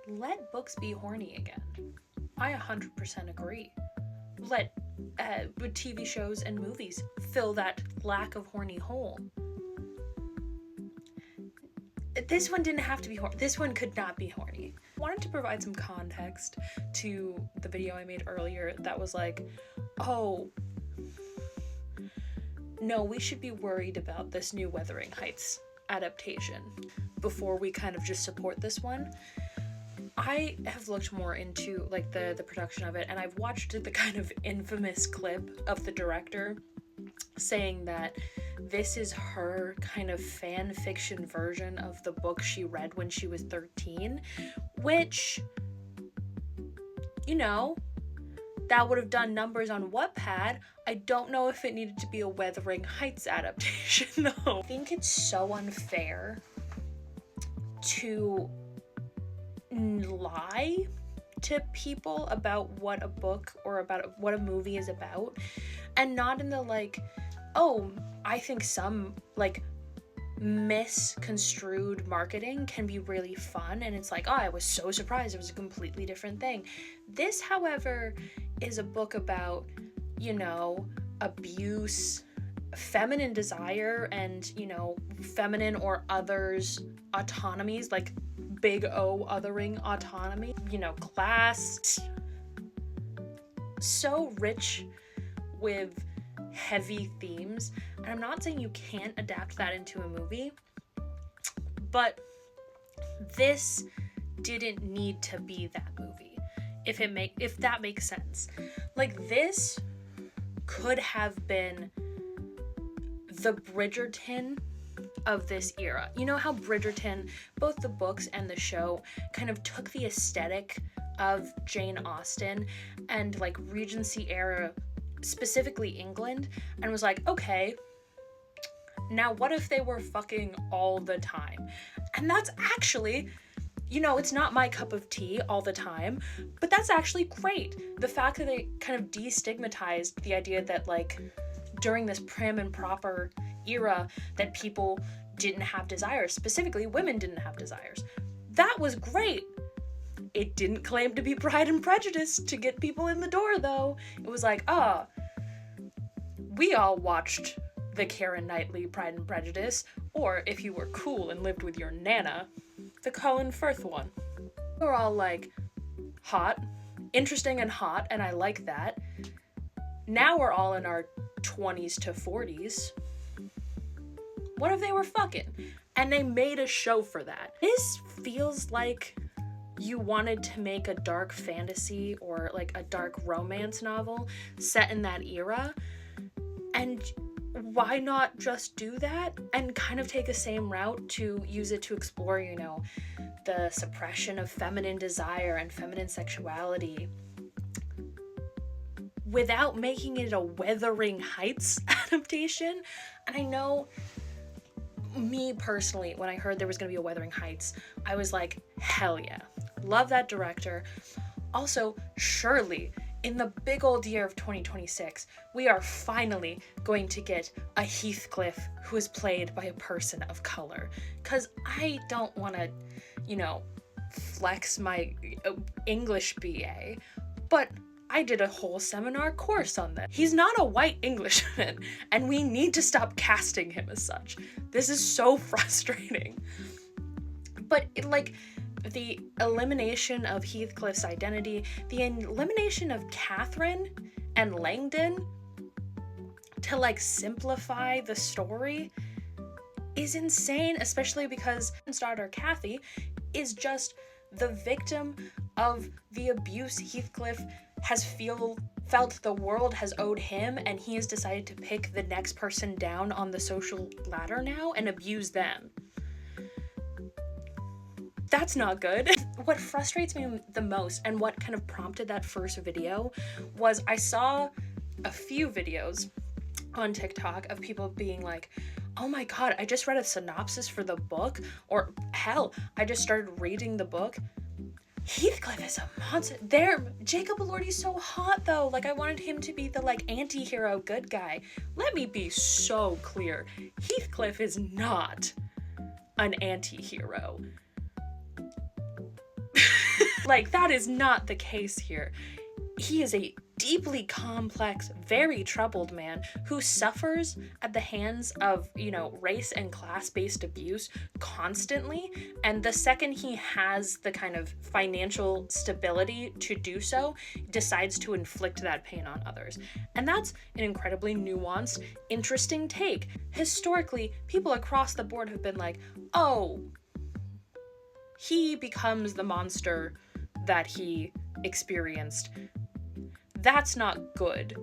let books be horny again. I 100% agree. Let TV shows and movies fill that lack of horny hole. This one didn't have to be horny. This one could not be horny. I wanted to provide some context to the video I made earlier that was like, oh, no, we should be worried about this new Wuthering Heights adaptation before we kind of just support this one. I have looked more into like the production of it, and I've watched the kind of infamous clip of the director saying that this is her kind of fan fiction version of the book she read when she was 13, which, you know, that would have done numbers on Wattpad. I don't know if it needed to be a Wuthering Heights adaptation, though. I think it's so unfair to lie to people about what a book or about what a movie is about, and not in the like, oh, I think some like misconstrued marketing can be really fun, and it's like, oh, I was so surprised, it was a completely different thing. This, however, is a book about, you know, abuse, feminine desire, and, you know, feminine or others autonomies, like big O othering autonomy, you know, class. So rich with heavy themes, and I'm not saying you can't adapt that into a movie, but this didn't need to be that movie, if that makes sense. Like, this could have been the Bridgerton of this era. You know how Bridgerton, both the books and the show, kind of took the aesthetic of Jane Austen and like Regency era, specifically England, and was like, okay, now what if they were fucking all the time? And that's actually, you know, it's not my cup of tea all the time, but that's actually great. The fact that they kind of destigmatized the idea that like during this prim and proper era that people didn't have desires, specifically women didn't have desires. That was great. It didn't claim to be Pride and Prejudice to get people in the door, though. It was like, we all watched the Keira Knightley Pride and Prejudice, or if you were cool and lived with your nana, the Colin Firth one. We're all like, hot, interesting and hot, and I like that. Now we're all in our 20s to 40s. What if they were fucking? And they made a show for that. This feels like you wanted to make a dark fantasy or like a dark romance novel set in that era, and why not just do that and kind of take the same route to use it to explore, you know, the suppression of feminine desire and feminine sexuality without making it a Wuthering Heights adaptation. And I know, me personally, when I heard there was gonna be a Wuthering Heights, I was like, hell yeah. Love that director. Also, surely, in the big old year of 2026, we are finally going to get a Heathcliff who is played by a person of color. Because I don't want to, you know, flex my English BA, but I did a whole seminar course on this. He's not a white Englishman, and we need to stop casting him as such. This is so frustrating. But the elimination of Heathcliff's identity, the elimination of Catherine and Langdon to like simplify the story is insane, especially because his daughter Kathy is just the victim of the abuse Heathcliff has felt the world has owed him, and he has decided to pick the next person down on the social ladder now and abuse them. That's not good. What frustrates me the most, and what kind of prompted that first video, was I saw a few videos on TikTok of people being like, oh my god, I just read a synopsis for the book, or hell, I just started reading the book. Heathcliff is a monster. Jacob Elordi's so hot though. Like, I wanted him to be the like anti-hero good guy. Let me be so clear. Heathcliff is not an anti-hero. Like, that is not the case here. He is a deeply complex, very troubled man who suffers at the hands of, race and class-based abuse constantly. And the second he has the kind of financial stability to do so, decides to inflict that pain on others. And that's an incredibly nuanced, interesting take. Historically, people across the board have been like, oh, he becomes the monster that he experienced. That's not good,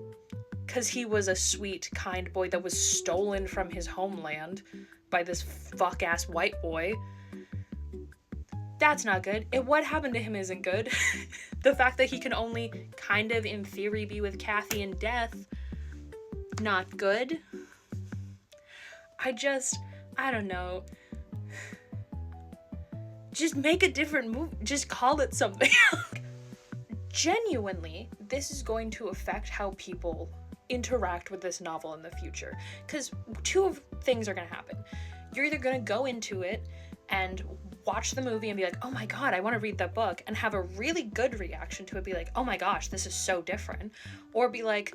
because he was a sweet, kind boy that was stolen from his homeland by this fuck-ass white boy. That's not good. What happened to him isn't good. The fact that he can only kind of, in theory, be with Kathy in death, not good. I don't know. Just make a different movie. Just call it something. Genuinely, this is going to affect how people interact with this novel in the future. Because two things are going to happen. You're either going to go into it and watch the movie and be like, oh my god, I want to read that book, and have a really good reaction to it, be like, oh my gosh, this is so different. Or be like,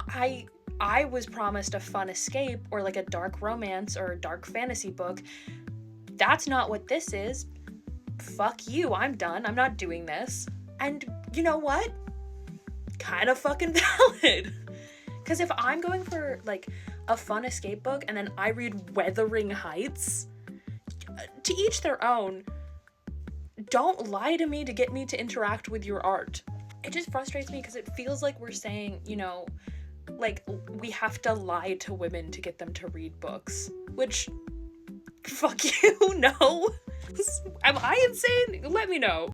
I was promised a fun escape, or like a dark romance or a dark fantasy book. That's not what this is. Fuck you, I'm done. I'm not doing this. And you know what? Kind of fucking valid. Because if I'm going for, like, a fun escape book and then I read Wuthering Heights, to each their own. Don't lie to me to get me to interact with your art. It just frustrates me because it feels like we're saying, like, we have to lie to women to get them to read books. Which, fuck you, no. Am I insane? Let me know.